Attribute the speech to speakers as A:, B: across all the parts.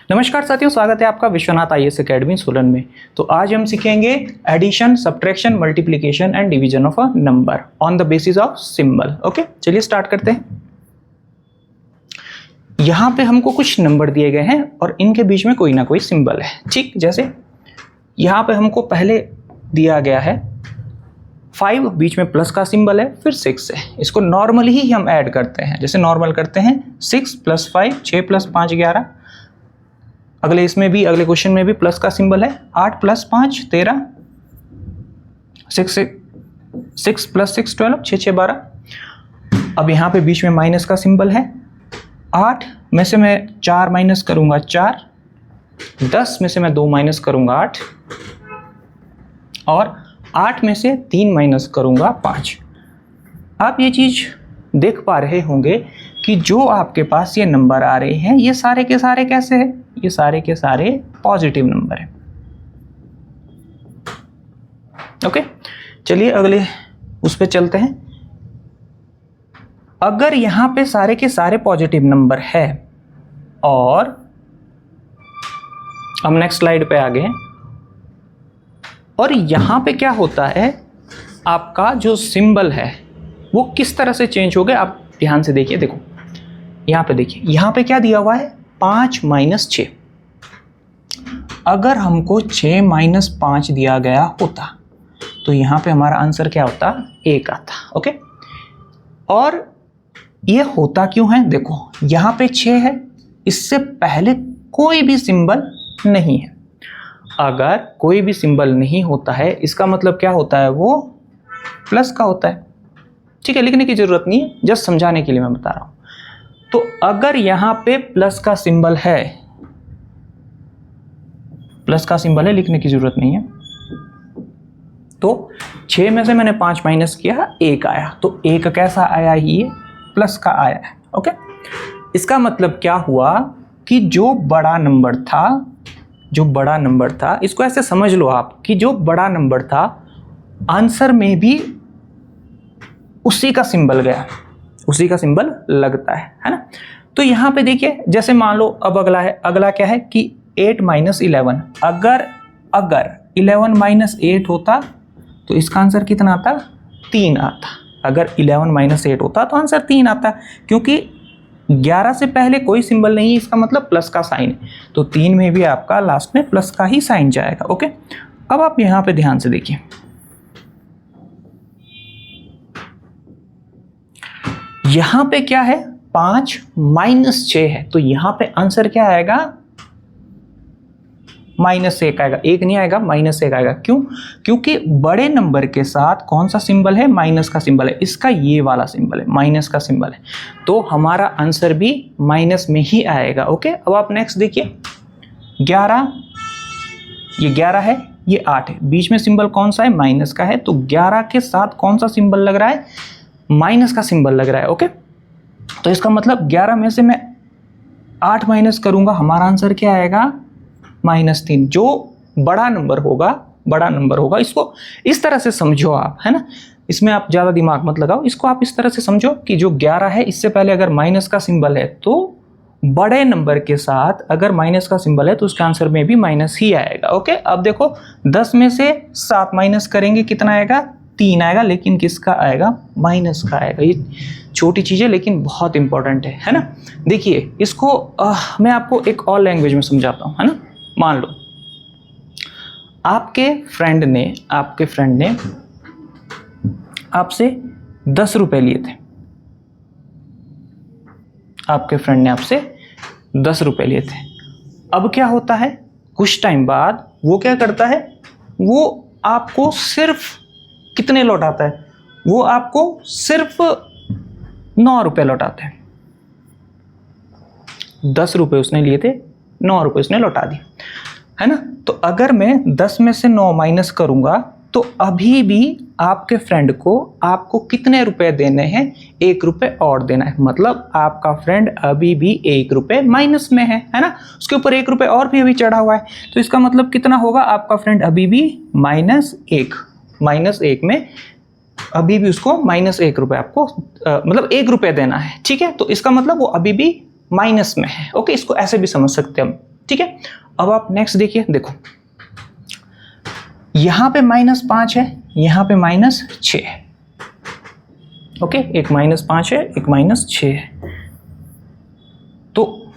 A: नमस्कार साथियों, स्वागत है आपका विश्वनाथ आईएएस एकेडमी सोलन में। तो आज हम सीखेंगे addition, subtraction, multiplication and division of a number on the basis of symbol. Okay, चलिए स्टार्ट करते हैं। यहाँ पे हमको कुछ नंबर दिए गए हैं और इनके बीच में कोई ना कोई सिंबल है। ठीक, जैसे यहाँ पे हमको पहले दिया गया है 5, बीच में प्लस का सिंबल है, फिर 6 है। इसको नॉर्मली ही हम ऐड करते हैं, जैसे नॉर्मल करते हैं 6 + 5, 6 + 5 11। अगले इसमें भी, अगले क्वेश्चन में भी प्लस का सिंबल है, 8 + 5 13, 6 + 6 12, 6 6 12। अब यहाँ पे बीच में माइनस का सिंबल है। 8 में से मैं 4 माइनस करूँगा 4, 10 में से मैं 2 माइनस करूँगा 8, और 8 में से 3 माइनस करूँगा 5। आप ये चीज़ देख पा रहे होंगे कि जो आपके पास ये नंबर आ रहे हैं, ये सारे के सारे कैसे हैं? ये सारे के सारे पॉजिटिव नंबर हैं। ओके, चलिए अगले उस पे चलते हैं। अगर यहां पे सारे के सारे पॉजिटिव नंबर है और हम नेक्स्ट स्लाइड पे आ गए हैं, और यहां पे क्या होता है, आपका जो सिंबल है वो किस तरह से चेंज हो गया, आप ध्यान से देखिए। देखो यहां पे देखिए, यहां पे क्या दिया हुआ है, 5 - 6। अगर हमको 6 - 5 दिया गया होता तो यहाँ पे हमारा आंसर क्या होता, 1 आता। ओके, और ये होता क्यों है? देखो यहाँ पे 6 है, इससे पहले कोई भी सिंबल नहीं है। अगर कोई भी सिंबल नहीं होता है, इसका मतलब क्या होता है, वो प्लस का होता है। ठीक है, लिखने की जरूरत नहीं है, जस्ट समझाने के लिए मैं बता रहा हूं। तो अगर यहां पे प्लस का सिंबल है, प्लस का सिंबल है, लिखने की जरूरत नहीं है। तो 6 में से मैंने 5 माइनस किया, 1 आया। तो 1 कैसा आया, ये प्लस का आया है। ओके, इसका मतलब क्या हुआ कि जो बड़ा नंबर था, इसको ऐसे समझ लो आप कि जो बड़ा नंबर था, आंसर में भी उसी का सिंबल गया, उसी का सिंबल लगता है ना। तो यहाँ पे देखिए, जैसे मान लो अब अगला क्या है कि 8 - 11। अगर 11 - 8 होता तो इसका आंसर कितना आता, 3 आता। अगर 11 - 8 होता तो आंसर 3 आता, क्योंकि 11 से पहले कोई सिंबल नहीं है, इसका मतलब प्लस का साइन है। तो 3 में भी आपका लास्ट में प्लस का ही साइन जाएगा। ओके, अब आप यहाँ पे ध्यान से देखिए, यहां पे क्या है, 5 - 6 है। तो यहां पे आंसर क्या आएगा, -1 आएगा। 1 नहीं आएगा, -1 आएगा। क्यों? क्योंकि बड़े नंबर के साथ कौन सा सिंबल है, माइनस का सिंबल है। इसका ये वाला सिंबल है, माइनस का सिंबल है। तो हमारा आंसर भी माइनस में ही आएगा। ओके, अब आप नेक्स्ट देखिए, 11, ये 11 है, ये 8 है, बीच में सिंबल कौन सा है, माइनस का है। तो 11 के साथ कौन सा सिंबल लग रहा है, माइनस का सिंबल लग रहा है। ओके, तो इसका मतलब 11 में से मैं 8 माइनस करूंगा, हमारा आंसर क्या आएगा, -3। जो बड़ा नंबर होगा, इसको इस तरह से समझो आप, है ना। इसमें आप ज़्यादा दिमाग मत लगाओ, इसको आप इस तरह से समझो कि जो 11 है, इससे पहले अगर माइनस का सिंबल है, तो बड़े नंबर के साथ अगर माइनस का सिंबल है तो उसके आंसर में भी माइनस ही आएगा। ओके, अब देखो 10 में से 7 माइनस करेंगे, कितना आएगा, 3 आएगा, लेकिन किसका आएगा, माइनस का आएगा। ये छोटी चीज़ है लेकिन बहुत इंपॉर्टेंट है ना। देखिए इसको मैं आपको एक और लैंग्वेज में समझाता हूँ, है ना। मान लो आपके फ्रेंड ने आपसे 10 रुपए लिए थे। आपके फ्रेंड ने आपसे 10 रुपए लिए थे। अब क्या होता है, कुछ टाइम बाद वो क्या करता है, वो आपको सिर्फ कितने लौटाता है, वो आपको सिर्फ 9 रुपए लौटाते हैं। 10 रुपए उसने लिए थे, 9 रुपए उसने लौटा दिए, है ना। तो अगर मैं 10 में से 9 माइनस करूंगा तो अभी भी आपके फ्रेंड को आपको कितने रुपए देने हैं, 1 रुपए और देना है। मतलब आपका फ्रेंड अभी भी 1 रुपए माइनस में है ना। उसके ऊपर 1 रुपए और भी अभी चढ़ा हुआ है, तो इसका मतलब कितना होगा, आपका फ्रेंड अभी भी -1 में अभी भी उसको -1 रुपए आपको मतलब 1 रुपए देना है। ठीक है, तो इसका मतलब वो अभी भी माइनस में है। ओके, इसको ऐसे भी समझ सकते हैं हम। ठीक है, अब आप नेक्स्ट देखिए, देखो यहां पे -5 है, यहां पे -6 है। ओके, एक -5 है, एक -6 है, तो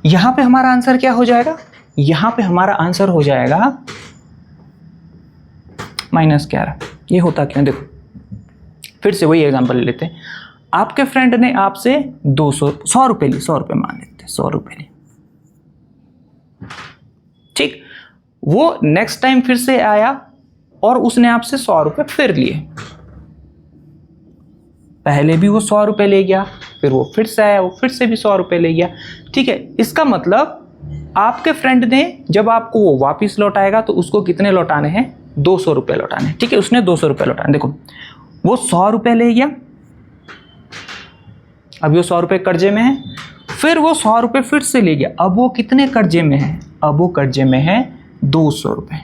A: यहां पे हमारा आंसर क्या हो जाएगा? यहां पे हमारा आंसर हो जाएगा -11। ये होता क्या, देखो फिर से वही एग्जांपल ले लेते हैं। आपके फ्रेंड ने आपसे 100 रुपए ली, 100 रुपए मान लेते हैं, 100 रुपए ली, ठीक। वो नेक्स्ट टाइम फिर से आया और उसने आपसे 100 रुपए फिर लिए। पहले भी वो 100 रुपए ले गया, फिर वो फिर से आया, वो फिर से भी 100 रुपए ले गया, ठीक है। इसका मतलब आपके फ्रेंड ने जब आपको वो वापस लौटाएगा तो उसको कितने लौटाने हैं? 200 रुपए लौटाने, ठीक है। उसने 200 रुपए लौटाने, देखो वो 100 रुपए ले गया, अभी वो 100 रुपए कर्जे में है, फिर वो 100 रुपए फिर से ले गया, अब वो कितने कर्जे में है? अब वो कर्जे में है 200 रुपए।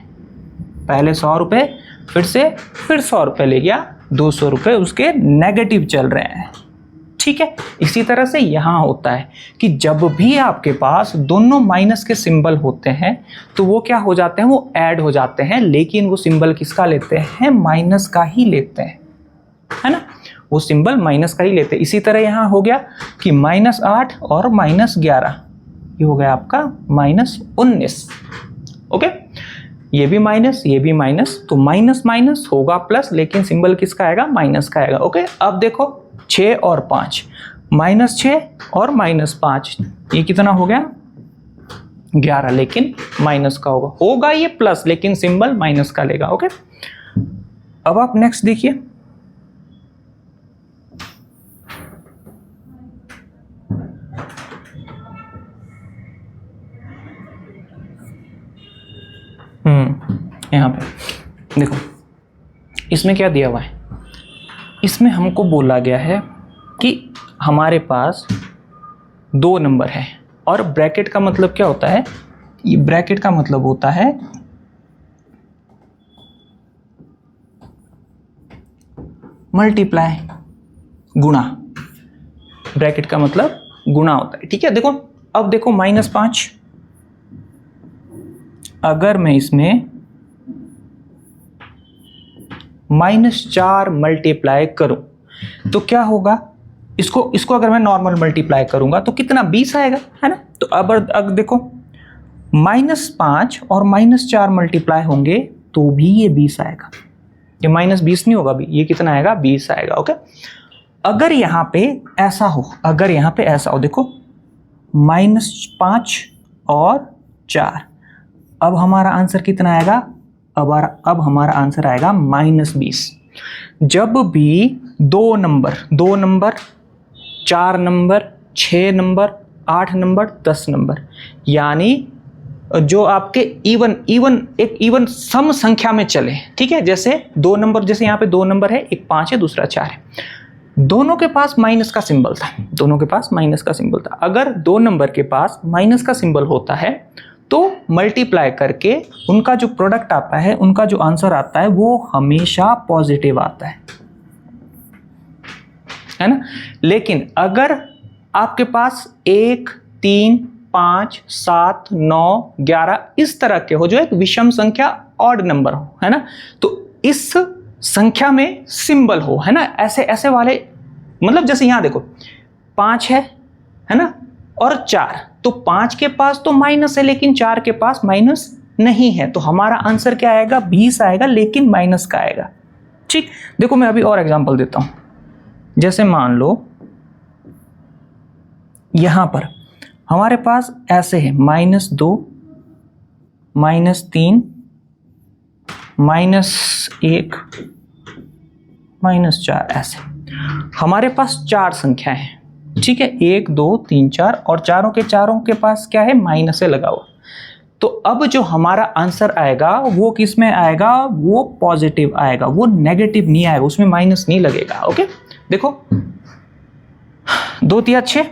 A: पहले 100 रुपए, फिर 100 रुपए ले गया, 200 रुपए उसके नेगेटिव चल रहे हैं, ठीक है। इसी तरह से यहां होता है कि जब भी आपके पास दोनों माइनस के सिंबल होते हैं तो वो क्या हो जाते हैं? वो ऐड हो जाते हैं, लेकिन वो सिंबल किसका लेते हैं? माइनस का ही लेते हैं, है ना। वो सिंबल माइनस का ही लेते हैं। इसी तरह यहां हो गया कि -8 और -11, ये हो गया आपका -19। ओके, ये भी माइनस, ये भी माइनस, तो माइनस माइनस होगा प्लस, लेकिन सिंबल किसका आएगा? माइनस का आएगा। ओके, अब देखो 6 और 5, -6 और -5, ये कितना हो गया? 11, लेकिन माइनस का होगा ये प्लस, लेकिन सिंबल माइनस का लेगा। ओके, अब आप नेक्स्ट देखिए, यहाँ पे देखो इसमें क्या दिया हुआ है? इसमें हमको बोला गया है कि हमारे पास 2 नंबर है, और ब्रैकेट का मतलब क्या होता है? ये ब्रैकेट का मतलब होता है मल्टीप्लाई, गुणा। ब्रैकेट का मतलब गुणा होता है, ठीक है। देखो अब देखो -5, अगर मैं इसमें -4 मल्टीप्लाई करूं तो क्या होगा? इसको अगर मैं नॉर्मल मल्टीप्लाई करूंगा तो कितना? 20 आएगा, है ना। तो अब देखो -5 और -4 मल्टीप्लाई होंगे तो भी ये 20 आएगा। ये -20 नहीं होगा, भी ये कितना आएगा? 20 आएगा। ओके, अगर यहां पे ऐसा हो, अगर यहां पे ऐसा हो, देखो -5 और 4, अब हमारा आंसर कितना आएगा? अब हमारा आंसर आएगा -20। जब भी 2 number 4 number, 6 number, 8 number, 10 number, यानी जो आपके एक इवन सम संख्या में चले, ठीक है। जैसे 2 नंबर, जैसे यहाँ पे 2 नंबर है, एक 5 है, दूसरा 4 है, दोनों के पास माइनस का सिंबल था, दोनों के पास माइनस का सिंबल था। अगर 2 नंबर के पास माइनस का सिंबल होता है तो मल्टीप्लाई करके उनका जो प्रोडक्ट आता है, उनका जो आंसर आता है, वो हमेशा पॉजिटिव आता है ना। लेकिन अगर आपके पास 1, 3, 5, 7, 9, 11 इस तरह के हो, जो एक विषम संख्या, ऑड नंबर हो, है ना, तो इस संख्या में सिंबल हो, है ना, ऐसे वाले, मतलब जैसे यहां देखो 5 है ना, और 4, तो 5 के पास तो माइनस है, लेकिन 4 के पास माइनस नहीं है, तो हमारा आंसर क्या आएगा? 20 आएगा, लेकिन माइनस का आएगा, ठीक। देखो मैं अभी और एग्जांपल देता हूं। जैसे मान लो यहां पर हमारे पास ऐसे है -2, -3, -1, -4, ऐसे हमारे पास 4 संख्याएं हैं, ठीक है। 1, 2, 3, 4, और चारों के पास क्या है? माइनस से लगा हुआ। तो अब जो हमारा आंसर आएगा वो किस में आएगा? वो पॉजिटिव आएगा, वो नेगेटिव नहीं आएगा, उसमें माइनस नहीं लगेगा। ओके, देखो 2 3 6,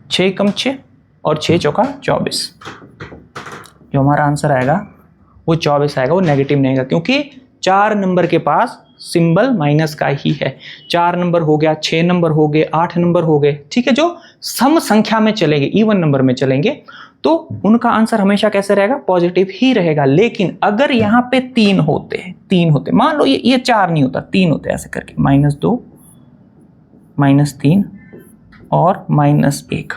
A: 6 कम 6 और 6 चौका 24, जो हमारा आंसर आएगा वो 24 आएगा, वो नेगेटिव नहीं आएगा, क्योंकि 4 नंबर के पास सिंबल माइनस का ही है। 4 नंबर हो गया, 6 नंबर हो गए, 8 नंबर हो गए, ठीक है, जो सम संख्या में चलेंगे, इवन नंबर में चलेंगे, तो उनका आंसर हमेशा कैसे रहेगा, पॉजिटिव ही रहेगा। लेकिन अगर यहाँ पे 3 होते, मान लो ये 4 नहीं होता, 3 होते, ऐसे करके -2, -3 और -1,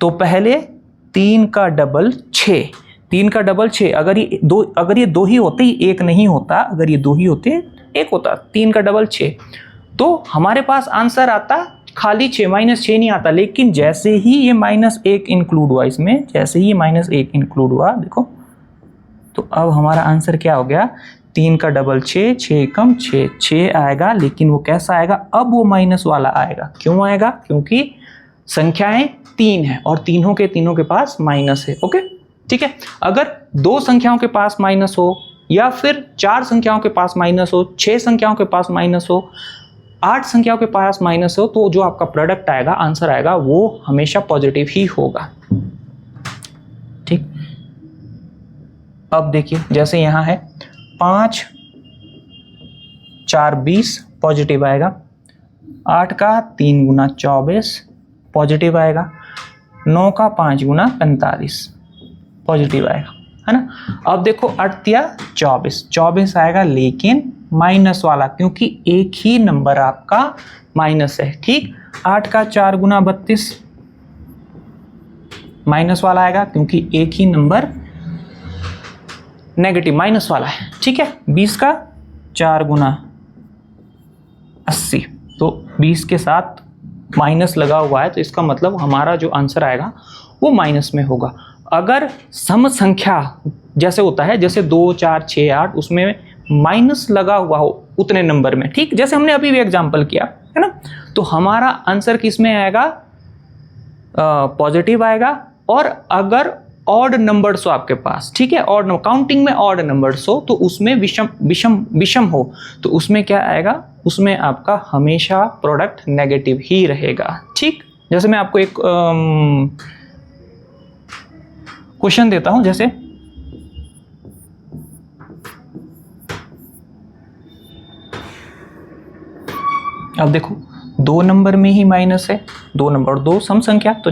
A: तो पहले 3 का डबल 6, 3 का डबल 6, अगर ये दो ही होते, 1 नहीं होता, अगर ये 2 ही होते 1 होता, 3 का डबल 6, तो हमारे पास आंसर आता खाली 6, -6 नहीं आता। लेकिन जैसे ही ये -1 इंक्लूड हुआ इसमें, जैसे ही ये -1 इंक्लूड हुआ, देखो, तो अब हमारा आंसर क्या हो गया, 3 का डबल 6, 6 कम 6, 6 आएगा। लेकिन वो कैसा आएगा, अब वो माइनस वाला आएगा। क्यों आएगा, क्योंकि संख्याएं 3 है और तीनों के पास माइनस है। ओके, ठीक है। अगर 2 संख्याओं के पास माइनस हो, या फिर 4 संख्याओं के पास माइनस हो, 6 संख्याओं के पास माइनस हो, 8 संख्याओं के पास माइनस हो, तो जो आपका प्रोडक्ट आएगा, आंसर आएगा, वो हमेशा पॉजिटिव ही होगा। ठीक, अब देखिए, जैसे यहां है 5 4 20 पॉजिटिव आएगा, 8 का 3 गुना 24 पॉजिटिव आएगा, 9 का 5 गुना 45 पॉजिटिव आएगा, है ना। अब देखो 8 या 24 आएगा, लेकिन माइनस वाला, क्योंकि एक ही नंबर आपका माइनस है। ठीक, 8 का 4 गुना 32 माइनस वाला आएगा, क्योंकि एक ही नंबर नेगेटिव माइनस वाला है। ठीक है, 20 का 4 गुना 80, तो 20 के साथ माइनस लगा हुआ है, तो इसका मतलब हमारा जो आंसर आएगा वो माइनस में होगा। अगर सम संख्या जैसे होता है, जैसे 2 4 6 8, उसमें माइनस लगा हुआ हो उतने नंबर में, ठीक, जैसे हमने अभी भी एग्जांपल किया है ना, तो हमारा आंसर किस में आएगा, पॉजिटिव आएगा। और अगर ऑड नंबर्स हो आपके पास, ठीक है, ऑड काउंटिंग में ऑड नंबर्स हो, तो उसमें विषम हो, तो उसमें क्या आएगा, उसमें आपका हमेशा प्रोडक्ट नेगेटिव ही रहेगा। ठीक, जैसे मैं आपको एक क्वेश्चन देता हूं, जैसे अब देखो 2 नंबर में ही माइनस है, 2 नंबर 2 सम संख्या, तो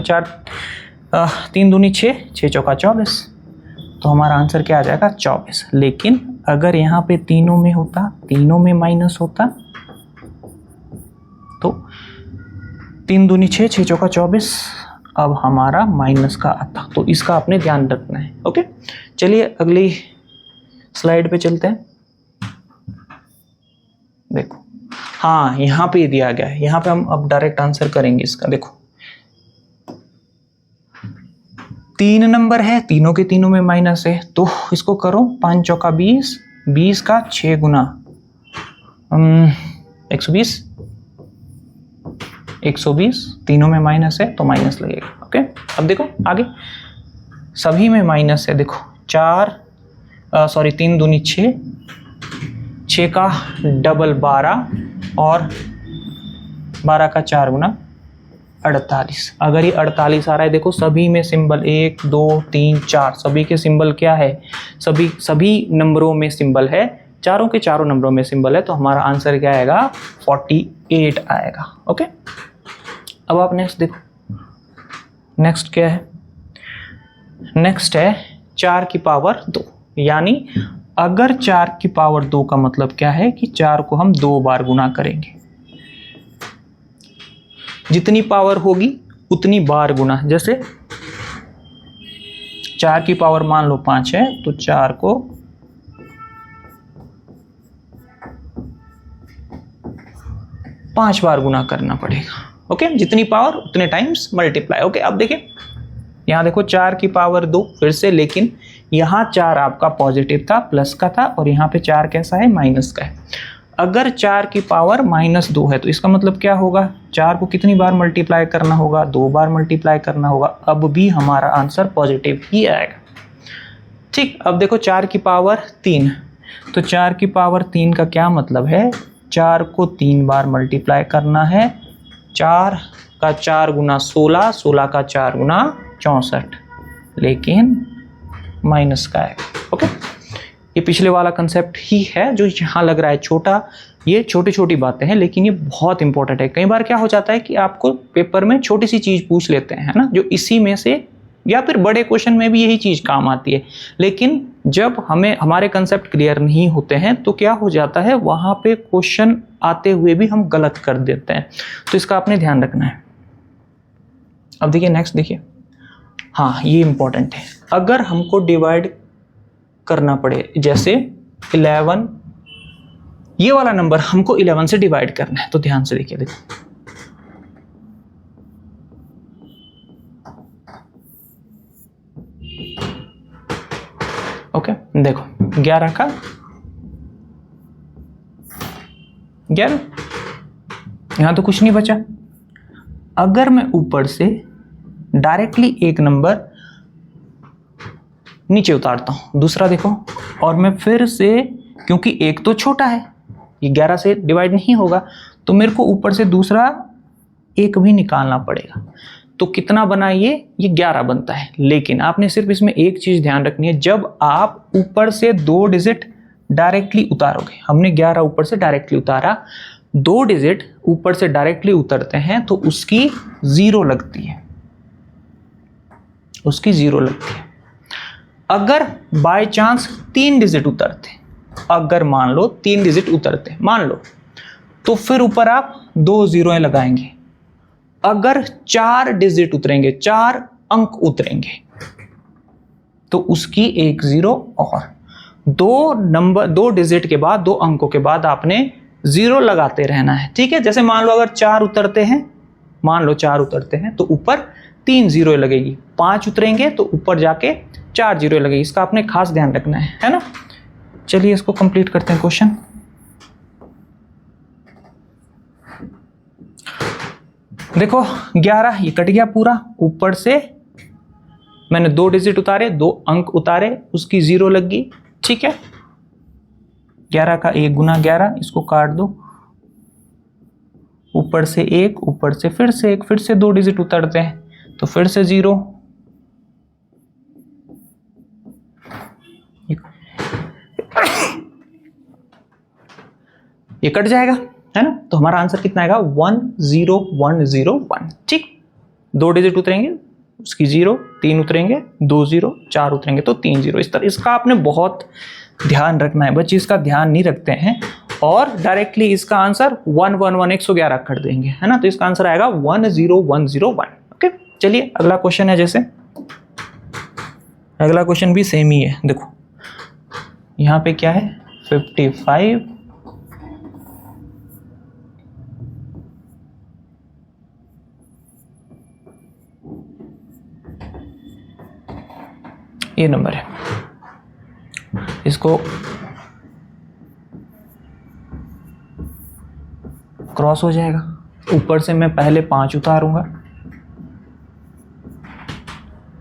A: 3 दूनी 6, 6 चौका 24, तो हमारा आंसर क्या आ जाएगा, 24। लेकिन अगर यहाँ पे तीनों में होता, तीनों में माइनस होता, तो 3 दूनी 6, 6 चौका 24, अब हमारा माइनस का आता, तो इसका आपने ध्यान रखना है। ओके, चलिए अगली स्लाइड पे चलते हैं। देखो, हाँ, यहाँ पे दिया गया है, यहाँ पे हम अब डायरेक्ट आंसर करेंगे इसका। देखो 3 नंबर है, तीनों के तीनों में माइनस है, तो इसको करो 5 चौका 20, 20 का 6 गुना 120, 120, तीनों में माइनस है तो माइनस लगेगा। ओके, अब देखो आगे सभी में माइनस है। देखो 3 दूनी 6, 6 का डबल 12 और 12 का 4 गुना 48। अगर ये 48 आ रहा है, देखो सभी में सिंबल 1 2 3 4, सभी के सिंबल क्या है, सभी नंबरों में सिंबल है, चारों के चारों नंबरों में सिंबल है, तो हमारा आंसर क्या आएगा, 48 आएगा। ओके, अब आप नेक्स्ट देखो, नेक्स्ट क्या है, नेक्स्ट है 4 की पावर 2, यानी अगर 4 की पावर 2 का मतलब क्या है कि 4 को हम 2 बार गुना करेंगे, जितनी पावर होगी उतनी बार गुना। जैसे 4 की पावर मान लो 5 है, तो 4 को 5 बार गुना करना पड़ेगा। ओके, जितनी पावर उतने टाइम्स मल्टीप्लाई। ओके, अब देखिए यहाँ देखो 4 की पावर 2 फिर से, लेकिन यहाँ 4 आपका पॉजिटिव था, प्लस का था, और यहाँ पे 4 कैसा है, माइनस का है। अगर 4 की पावर -2 है, तो इसका मतलब क्या होगा, 4 को कितनी बार मल्टीप्लाई करना होगा, 2 बार मल्टीप्लाई करना होगा। अब भी हमारा आंसर पॉजिटिव ही आएगा। ठीक, अब देखो 4 की पावर 3, तो 4 की पावर 3 का क्या मतलब है, 4 को 3 बार मल्टीप्लाई करना है, 4 का 4 गुना 16, 16 का 4 गुना 64, लेकिन माइनस का है। ओके, ये पिछले वाला कंसेप्ट ही है जो यहाँ लग रहा है छोटा, ये छोटी छोटी बातें हैं लेकिन ये बहुत इंपॉर्टेंट है। कई बार क्या हो जाता है कि आपको पेपर में छोटी सी चीज़ पूछ लेते हैं, है ना, जो इसी में से या फिर बड़े क्वेश्चन में भी यही चीज़ काम आती है, लेकिन जब हमें हमारे कंसेप्ट क्लियर नहीं होते हैं तो क्या हो जाता है, वहाँ पे क्वेश्चन आते हुए भी हम गलत कर देते हैं। तो इसका आपने ध्यान रखना है। अब देखिए नेक्स्ट देखिए, हाँ ये इंपॉर्टेंट है। अगर हमको डिवाइड करना पड़े, जैसे 11, ये वाला नंबर हमको 11 से डिवाइड करना है, तो ध्यान से देखिए, देखो ओके, देखो 11 का 11, यहां तो कुछ नहीं बचा। अगर मैं ऊपर से डायरेक्टली एक नंबर नीचे उतारता हूं, दूसरा देखो, और मैं फिर से, क्योंकि एक तो छोटा है, ये 11 से डिवाइड नहीं होगा, तो मेरे को ऊपर से दूसरा एक भी निकालना पड़ेगा। तो कितना बना ये 11 बनता है। लेकिन आपने सिर्फ इसमें एक चीज ध्यान रखनी है, जब आप ऊपर से 2 डिजिट डायरेक्टली उतारोगे, हमने 11 ऊपर से डायरेक्टली उतारा, 2 डिजिट ऊपर से डायरेक्टली उतरते हैं तो उसकी 0 लगती है, उसकी 0 लगती है। अगर बाय चांस 3 डिजिट उतरते, अगर मान लो 3 डिजिट उतरते, मान लो, तो फिर ऊपर आप 2 जीरोएं लगाएंगे। अगर 4 डिजिट उतरेंगे, 4 अंक उतरेंगे, तो उसकी 1 0 और 2 डिजिट के बाद, 2 अंकों के बाद आपने 0 लगाते रहना है। ठीक है, जैसे मान लो अगर 4 उतरते हैं, मान लो 4 उतरते हैं तो ऊपर 3 जीरो लगेगी, 5 उतरेंगे तो ऊपर जाके 4 जीरो लगेगी। इसका आपने खास ध्यान रखना है ना। चलिए इसको कंप्लीट करते हैं क्वेश्चन। देखो 11 ये कट गया पूरा, ऊपर से मैंने 2 डिजिट उतारे, 2 अंक उतारे, उसकी 0 लग गई। ठीक है, 11 का 1 गुना 11, इसको काट दो, ऊपर से 1, ऊपर से फिर से 1, फिर से 2 डिजिट उतरते हैं तो फिर से 0, ये कट जाएगा, है ना। तो हमारा आंसर कितना आएगा 10101। ठीक, 2 डिजिट उतरेंगे, उसकी 0, 3 उतरेंगे, 2 0, 4 उतरेंगे तो 3 0। इस तरह इसका आपने बहुत ध्यान रखना है। बच्चे इसका ध्यान नहीं रखते हैं और डायरेक्टली इसका आंसर 111 कर देंगे, है ना। तो इसका आंसर आएगा 10101। ओके, चलिए अगला क्वेश्चन है। जैसे अगला क्वेश्चन भी सेम ही है। देखो यहाँ पे क्या है, 55 ये नंबर है, इसको क्रॉस हो जाएगा। ऊपर से मैं पहले 5 उतारूंगा,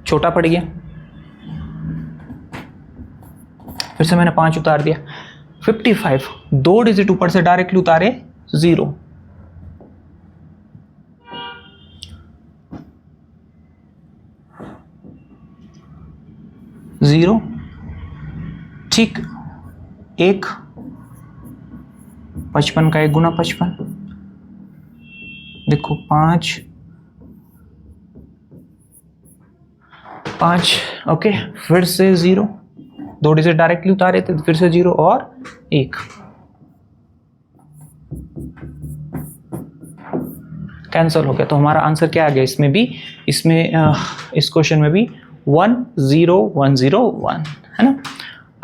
A: छोटा पड़ गया, फिर से मैंने 5 उतार दिया। 55 2 डिजिट ऊपर से डायरेक्टली उतारे, 0, ठीक, 1 55 का 1 गुना 55, देखो 5 ओके, फिर से 0, 2 डिजिट डायरेक्टली उतारे थे, फिर से 0 और 1, कैंसिल हो गया। तो हमारा आंसर क्या आ गया इसमें भी, इसमें इस क्वेश्चन में भी 10101, है ना।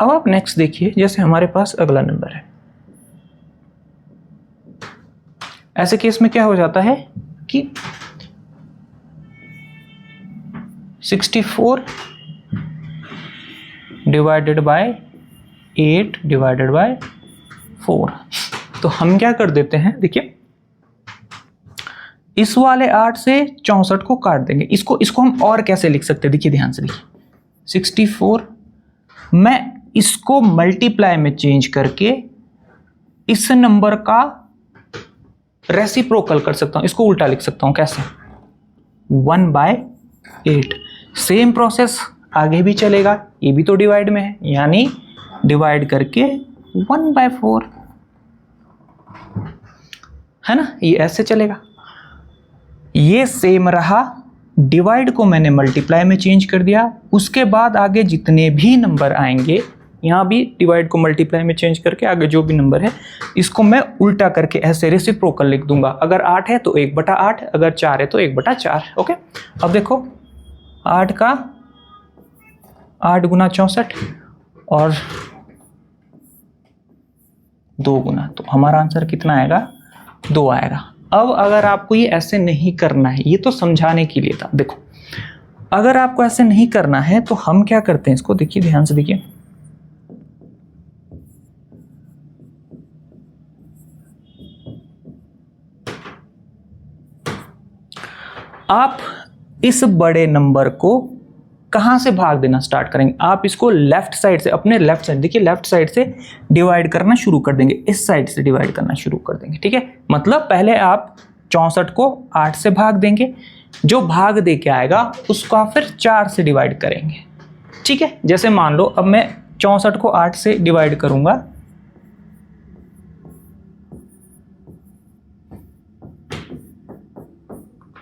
A: अब आप नेक्स्ट देखिए, जैसे हमारे पास अगला नंबर है। ऐसे केस में क्या हो जाता है कि 64 डिवाइडेड बाय 8 डिवाइडेड बाय 4। तो हम क्या कर देते हैं, देखिए इस वाले 8 से 64 को काट देंगे। इसको हम और कैसे लिख सकते हैं, देखिए ध्यान से देखिए, 64 मैं इसको मल्टीप्लाई में चेंज करके इस नंबर का रेसिप्रोकल कर सकता हूं, इसको उल्टा लिख सकता हूं। कैसे, 1/8। सेम प्रोसेस आगे भी चलेगा, ये भी तो डिवाइड में है, यानी डिवाइड करके 1/4, है ना, ये ऐसे चलेगा। ये सेम रहा, डिवाइड को मैंने मल्टीप्लाई में चेंज कर दिया। उसके बाद आगे जितने भी नंबर आएंगे, यहाँ भी डिवाइड को मल्टीप्लाई में चेंज करके आगे जो भी नंबर है इसको मैं उल्टा करके ऐसे रेसिप्रोकल लिख दूंगा। अगर 8 है तो 1/8, अगर 4 है तो 1/4। ओके, अब देखो 8 का 8 गुना 64 और 2 गुना, तो हमारा आंसर कितना आएगा? 2 आएगा। अब अगर आपको ये ऐसे नहीं करना है, ये तो समझाने के लिए था। देखो अगर आपको ऐसे नहीं करना है तो हम क्या करते हैं, इसको देखिए, ध्यान से देखिए। आप इस बड़े नंबर को कहां से भाग देना स्टार्ट करेंगे? आप इसको लेफ्ट साइड से, अपने लेफ्ट साइड, देखिए लेफ्ट साइड से डिवाइड करना शुरू कर देंगे, इस साइड से डिवाइड करना शुरू कर देंगे। ठीक है, मतलब पहले आप 64 को 8 से भाग देंगे, जो भाग दे के आएगा उसको आप फिर 4 से डिवाइड करेंगे। ठीक है, जैसे मान लो अब मैं 64 को 8 से डिवाइड करूंगा,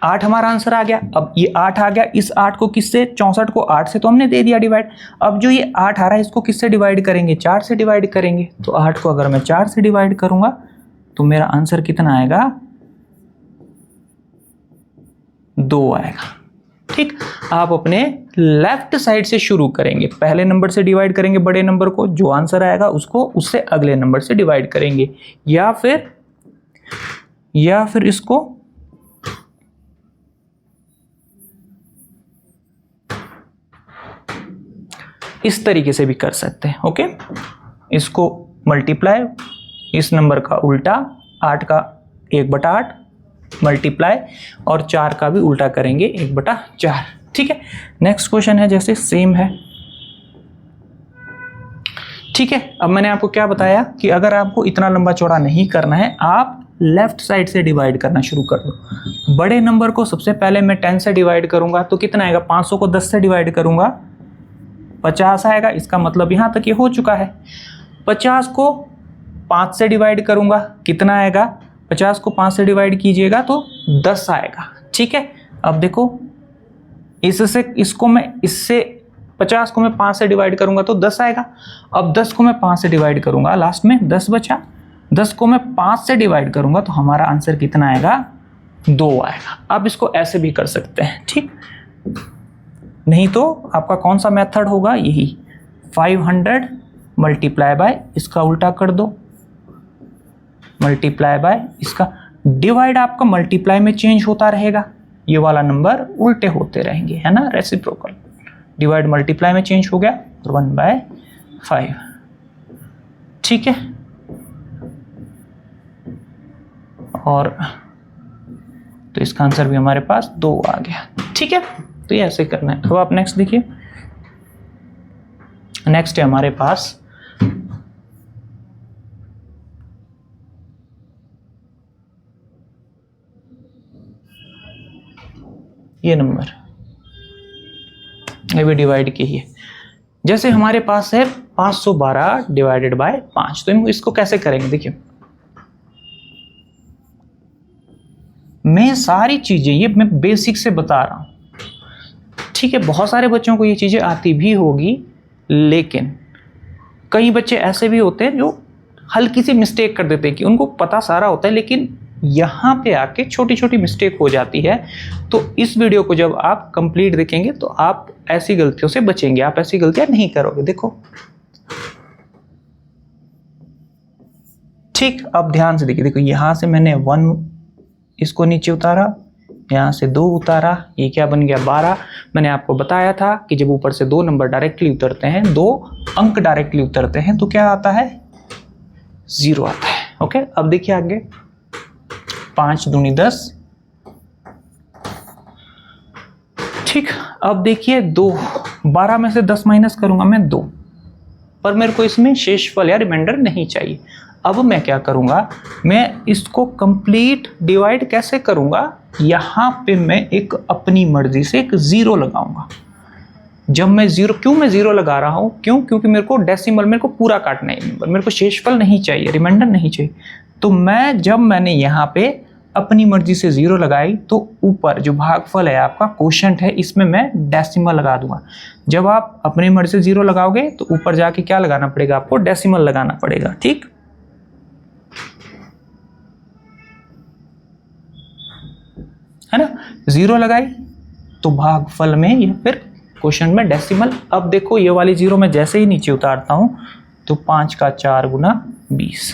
A: 8 हमारा आंसर आ गया। अब ये 8 आ गया, इस 8 को किससे, 64 को 8 से तो हमने दे दिया डिवाइड। अब जो ये 8 आ रहा है इसको किससे डिवाइड करेंगे? 4 से डिवाइड करेंगे। तो 8 को अगर मैं 4 से डिवाइड करूंगा तो मेरा आंसर कितना आएगा? 2 आएगा। ठीक, आप अपने लेफ्ट साइड से शुरू करेंगे, पहले नंबर से डिवाइड करेंगे बड़े नंबर को, जो आंसर आएगा उसको उससे अगले नंबर से डिवाइड करेंगे, या फिर इसको इस तरीके से भी कर सकते हैं। ओके, इसको मल्टीप्लाई, इस नंबर का उल्टा, 8 का 1/8 मल्टीप्लाई, और 4 का भी उल्टा करेंगे 1/4। ठीक है, नेक्स्ट क्वेश्चन है जैसे सेम है। ठीक है, अब मैंने आपको क्या बताया कि अगर आपको इतना लंबा चौड़ा नहीं करना है, आप लेफ्ट साइड से डिवाइड करना शुरू कर दो। बड़े नंबर को सबसे पहले मैं 10 से डिवाइड करूंगा तो कितना आएगा? 500 को 10 से डिवाइड करूंगा, 50 आएगा। इसका मतलब यहां तक ये हो चुका है। 50 को 5 से डिवाइड करूंगा, कितना आएगा? 50 को 5 से डिवाइड कीजिएगा तो 10 आएगा। ठीक है, अब देखो इससे 50 को मैं 5 से डिवाइड करूंगा तो 10 आएगा। अब 10 को मैं 5 से डिवाइड करूंगा, लास्ट में 10 बचा। 10 को मैं 5 से डिवाइड करूंगा तो हमारा आंसर कितना आएगा? 2 आएगा। अब इसको ऐसे भी कर सकते हैं। ठीक, नहीं तो आपका कौन सा मेथड होगा? यही 500 मल्टीप्लाई बाय, इसका उल्टा कर दो, मल्टीप्लाई बाय इसका, डिवाइड आपका मल्टीप्लाई में चेंज होता रहेगा, ये वाला नंबर उल्टे होते रहेंगे, है ना, रेसिप्रोकल। डिवाइड मल्टीप्लाई में चेंज हो गया, 1/5। ठीक है, और तो इसका आंसर भी हमारे पास 2 आ गया। ठीक है, तो ये ऐसे करना है। अब आप नेक्स्ट देखिए, नेक्स्ट है हमारे पास ये नंबर, ये भी डिवाइड की है। जैसे हमारे पास है 512 डिवाइडेड बाय 5, तो इसको कैसे करेंगे? देखिए मैं सारी चीजें ये मैं बेसिक से बता रहा हूं। ठीक है, बहुत सारे बच्चों को ये चीजें आती भी होगी, लेकिन कई बच्चे ऐसे भी होते हैं जो हल्की सी मिस्टेक कर देते हैं कि उनको पता सारा होता है, लेकिन यहाँ पे आके छोटी छोटी मिस्टेक हो जाती है। तो इस वीडियो को जब आप कंप्लीट देखेंगे तो आप ऐसी गलतियों से बचेंगे, आप ऐसी गलतियां नहीं करोगे। देखो ठीक, अब ध्यान से देखिए, देखो यहां से मैंने 1 इसको नीचे उतारा, यहाँ से 2 उतारा, ये क्या बन गया? 12। मैंने आपको बताया था कि जब ऊपर से 2 नंबर डायरेक्टली उतरते हैं, 2 अंक डायरेक्टली उतरते हैं, तो क्या आता है? 0 आता है। ओके, अब देखिए आगे, 5 दूनी 10। ठीक, अब देखिए 2, 12 में से 10 माइनस करूंगा मैं 2, पर मेरे को इसमें शेषफल या रिमाइंडर नहीं चाहिए। अब मैं क्या करूंगा? मैं इसको कंप्लीट डिवाइड कैसे करूंगा? यहां पे मैं एक अपनी मर्जी से एक 0 लगाऊंगा। जब मैं जीरो, क्यों मैं जीरो लगा रहा हूँ, क्योंकि मेरे को डेसिमल, मेरे को पूरा काटना है नंबर, मेरे को शेषफल नहीं चाहिए, रिमाइंडर नहीं चाहिए। तो मैंने यहाँ पे अपनी मर्जी से जीरो लगाई तो ऊपर जो भागफल है आपका क्वोशंट है, इसमें मैं डेसिमल लगा दूंगा। जब आप अपनी मर्जी से जीरो लगाओगे तो ऊपर जाके क्या लगाना पड़ेगा आपको, डेसिमल लगाना पड़ेगा, ठीक। है ना, जीरो लगाई तो भागफल में या फिर क्वोशंट में डेसिमल। अब देखो ये वाली जीरो मैं जैसे ही नीचे उतारता हूं तो 5 का 4 गुना 20,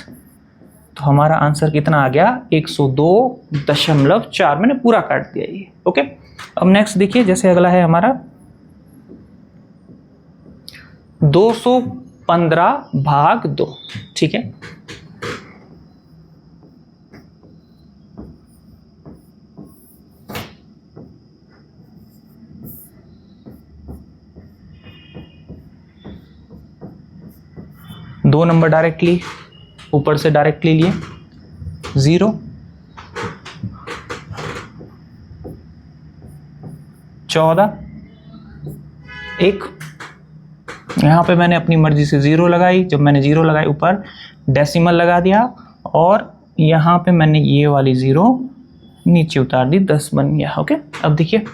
A: तो हमारा आंसर कितना आ गया, 102.4। मैंने पूरा काट दिया ये, ओके। अब नेक्स्ट देखिए, जैसे अगला है हमारा 215 भाग 2, ठीक है। दो नंबर डायरेक्टली ऊपर से डायरेक्टली लिए, 0, 14, 1। यहाँ पे मैंने अपनी मर्जी से जीरो लगाई, जब मैंने जीरो लगाई ऊपर डेसिमल लगा दिया, और यहाँ पे मैंने ये वाली जीरो नीचे उतार दी, 10 बन गया, ओके। अब देखिए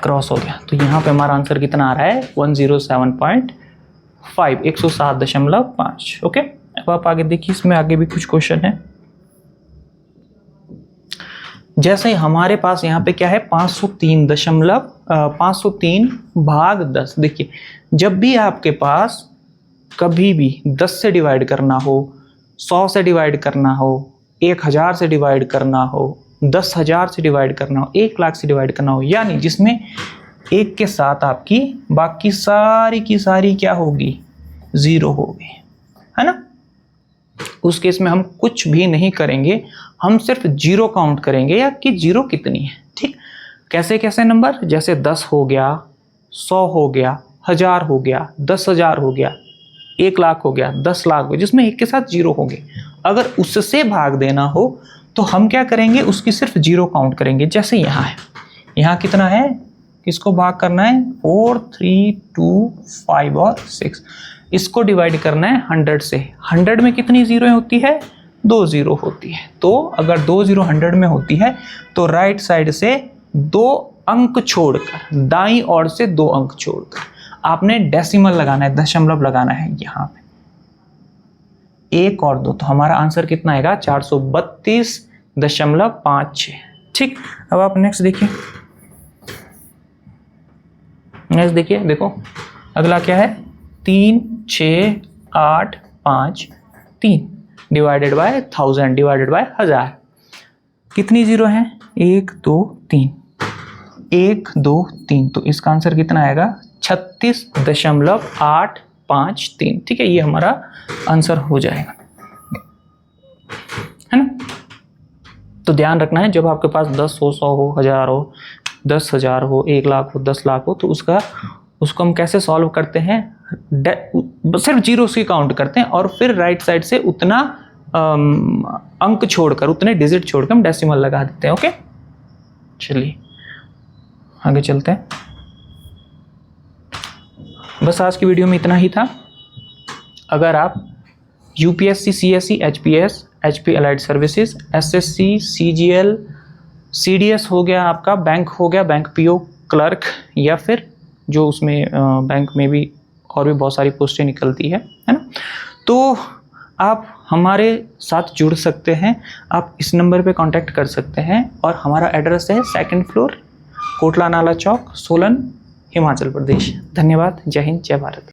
A: क्रॉस हो गया, तो यहाँ पे हमारा आंसर कितना आ रहा है, 107.5, 107.5, ओके। अब आप आगे देखिए, इसमें आगे भी कुछ क्वेश्चन है। जैसे हमारे पास यहाँ पे क्या है, 503 भाग 10। देखिए जब भी आपके पास कभी भी 10 से डिवाइड करना हो, 100 से डिवाइड करना हो, 1000 से डिवाइड करना हो, 10,000 से डिवाइड करना हो, 1 लाख से डिवाइड करना हो, यानी जिसमें एक के साथ आपकी बाकी सारी की सारी क्या होगी, जीरो होगी, है ना। उस केस में हम कुछ भी नहीं करेंगे, हम सिर्फ जीरो काउंट करेंगे या कि जीरो कितनी है, ठीक। कैसे कैसे नंबर, जैसे 10 हो गया, 100 हो गया, 1000 हो गया, 10,000 हो गया, 1 लाख हो गया, 10 लाख हो गया, जिसमें एक के साथ जीरो होंगे। अगर उससे भाग देना हो तो हम क्या करेंगे, उसकी सिर्फ जीरो काउंट करेंगे। जैसे यहाँ है, यहाँ कितना है, किसको भाग करना है, 4, 3, 2, 5 और 6, इसको डिवाइड करना है 100 से। 100 में कितनी जीरो होती है, 2 जीरो होती है। तो अगर 2 जीरो 100 में होती है तो राइट साइड से 2 अंक छोड़कर, दाईं ओर से 2 अंक छोड़कर आपने डेसिमल लगाना है, दशमलव लगाना है यहाँ पे, 1 और 2, तो हमारा आंसर कितना आएगा, 432.56, ठीक। अब आप नेक्स्ट देखिए, नेक्स्ट देखिए, देखो अगला क्या है, 3, 6, 8, 5, 3 डिवाइडेड बाय 1000 डिवाइडेड बाय 1000, कितनी जीरो है, 1, 2, 3, 1, 2, 3, तो इसका आंसर कितना आएगा, 36.853, ठीक है। ये हमारा आंसर हो जाएगा, है ना। तो ध्यान रखना है, जब आपके पास 10 हो, 100 हो, 1000 हो, 10,000 हो, 1 लाख हो, 10 लाख हो, तो उसको हम कैसे सॉल्व करते हैं, सिर्फ जीरो से काउंट करते हैं और फिर राइट साइड से उतना अंक छोड़कर, उतने डिजिट छोड़कर हम डेसिमल लगा देते हैं, ओके। चलिए आगे चलते हैं। बस आज की वीडियो में इतना ही था। अगर आप UPSC, CSC, HPS, HP allied services, SSC, CGL, CDS हो गया आपका, बैंक हो गया, बैंक पीओ, क्लर्क, या फिर जो उसमें बैंक में भी और भी बहुत सारी पोस्टें निकलती है ना, तो आप हमारे साथ जुड़ सकते हैं। आप इस नंबर पे कांटेक्ट कर सकते हैं और हमारा एड्रेस है 2nd फ्लोर, कोटला नाला चौक, सोलन, हिमाचल प्रदेश। धन्यवाद। जय हिंद, जय भारत।